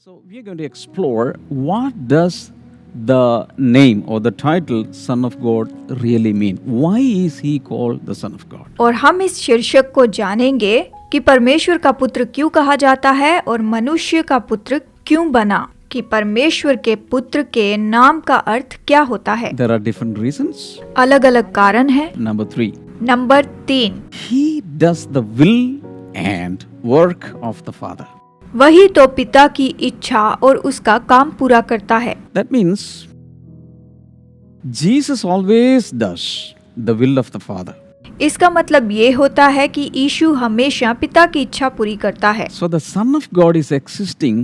So we are going to explore what does the name or the title Son of God really mean? Why is he called the Son of God? और हम इस शीर्षक को जानेंगे कि परमेश्वर का पुत्र क्यों कहा जाता है और मनुष्य का पुत्र क्यों बना, कि परमेश्वर के पुत्र के नाम का अर्थ क्या होता है। There are different reasons. अलग अलग कारण है। Number 3. Number 3, He does the will and work of the Father. वही तो पिता की इच्छा और उसका काम पूरा करता है। That means Jesus always does the will of the Father. इसका मतलब ये होता है कि यीशु हमेशा पिता की इच्छा पूरी करता है। So the Son of God is existing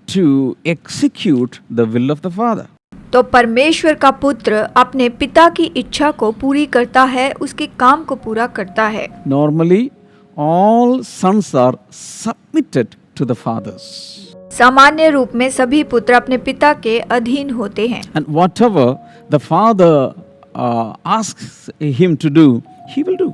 to execute the will of the Father. तो परमेश्वर का पुत्र अपने पिता की इच्छा को पूरी करता है, उसके काम को पूरा करता है। Normally, all sons are submitted to the fathers. सामान्य रूप में सभी पुत्र अपने पिता के अधीन होते हैं। And whatever the father asks him to do, he will do.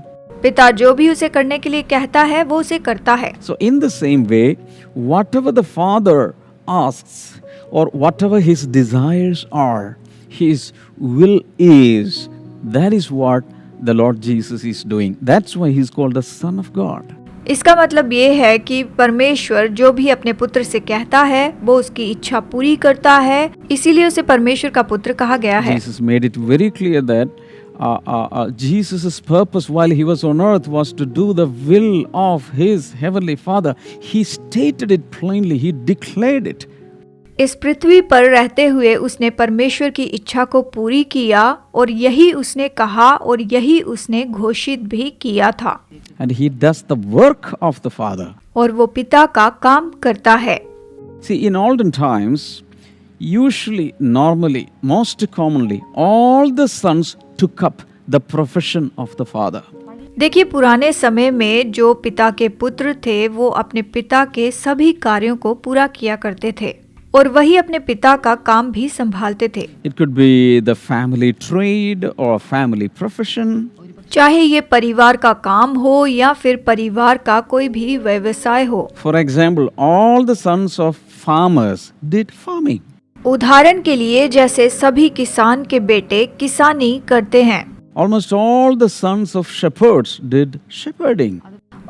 पिता जो भी उसे करने के लिए कहता है वो उसे करता है। So in the same way, whatever the father asks or whatever his desires are, his will is, that is what the Lord Jesus is doing. That's why he's called the Son of God. इसका मतलब ये है कि परमेश्वर जो भी अपने पुत्र से कहता है वो उसकी इच्छा पूरी करता है, इसीलिए उसे परमेश्वर का पुत्र कहा गया है। Jesus made it very clear that Jesus' purpose while he was on earth was to do the will of his heavenly Father. He stated it plainly, he declared it. इस पृथ्वी पर रहते हुए उसने परमेश्वर की इच्छा को पूरी किया और यही उसने कहा और यही उसने घोषित भी किया था। And he does the work of the Father. और वो पिता का काम करता है। See, in olden times, usually, normally, most commonly, all the sons took up the profession of the Father. देखिए, पुराने समय में जो पिता के पुत्र थे वो अपने पिता के सभी कार्यों को पूरा किया करते थे और वही अपने पिता का काम भी संभालते थे। It could be the family trade or family profession. चाहे ये परिवार का काम हो या फिर परिवार का कोई भी व्यवसाय हो। For example, all the sons of farmers did farming. उदाहरण के लिए जैसे सभी किसान के बेटे किसानी करते हैं। Almost all the sons of shepherds did shepherding.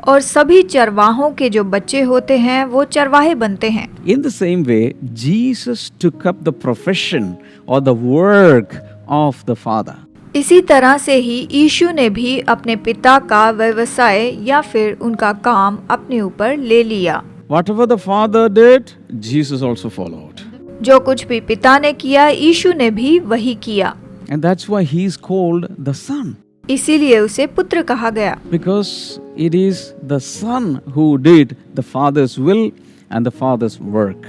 और सभी चरवाहों के जो बच्चे होते हैं वो चरवाहे बनते हैं। In the same way, Jesus took up the profession or the work of the Father. इसी तरह से ही यीशु ने भी अपने पिता का व्यवसाय या फिर उनका काम अपने ऊपर ले लिया। Whatever the Father did, Jesus also followed. जो कुछ भी पिता ने किया यीशु ने भी वही किया। And that's why he is called the Son. इसीलिए उसे पुत्र कहा गया। Because it is the Son who did the Father's will and the Father's work.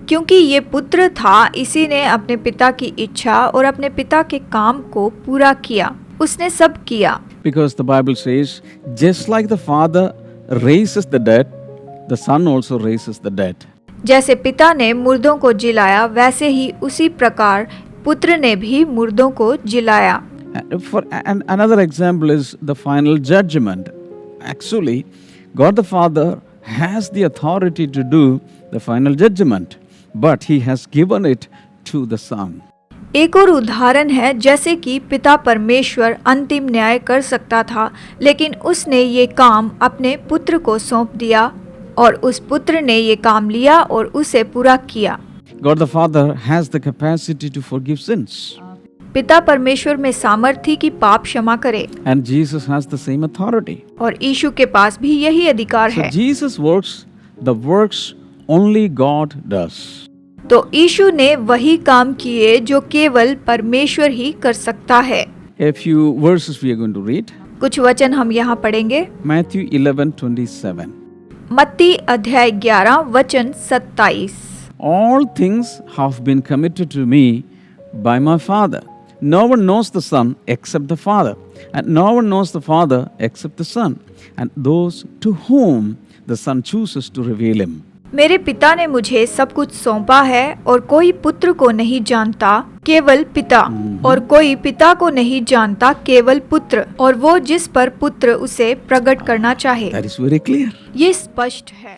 क्योंकि ये पुत्र था, इसी ने अपने पिता की इच्छा और अपने पिता के काम को पूरा किया, उसने सब किया। Because the Bible says, just like the Father raises the dead, the Son also raises the dead. जैसे पिता ने मुर्दों को जिलाया वैसे ही उसी प्रकार पुत्र ने भी मुर्दों को जिलाया। And another example is the final judgment. Actually, God the Father has the authority to do the final judgment, but he has given it to the Son. एक और उदाहरण है जैसे कि पिता परमेश्वर अंतिम न्याय कर सकता था, लेकिन उसने ये काम अपने पुत्र को सौंप दिया और उस पुत्र ने ये काम लिया और उसे पूरा किया। God the Father has the capacity to forgive sins. पिता परमेश्वर में सामर्थ्य की पाप क्षमा करे। And Jesus has the same authority. और यीशु के पास भी यही अधिकार So है। Jesus works the works only God does. तो यीशु ने वही काम किए जो केवल परमेश्वर ही कर सकता है। A few verses we are going to read. कुछ वचन हम यहाँ पढ़ेंगे। Matthew 11:27. मत्ती अध्याय 11 वचन 27। All things have been committed to me by my Father. No one knows the Son except the Father, and no one knows the Father except the Son, and those to whom the Son chooses to reveal him. मेरे पिता ने मुझे सब कुछ सौंपा है और कोई पुत्र को नहीं जानता केवल पिता, और कोई पिता को नहीं जानता केवल पुत्र, और वो जिस पर पुत्र उसे प्रकट करना चाहे। That is very clear. ये स्पष्ट है।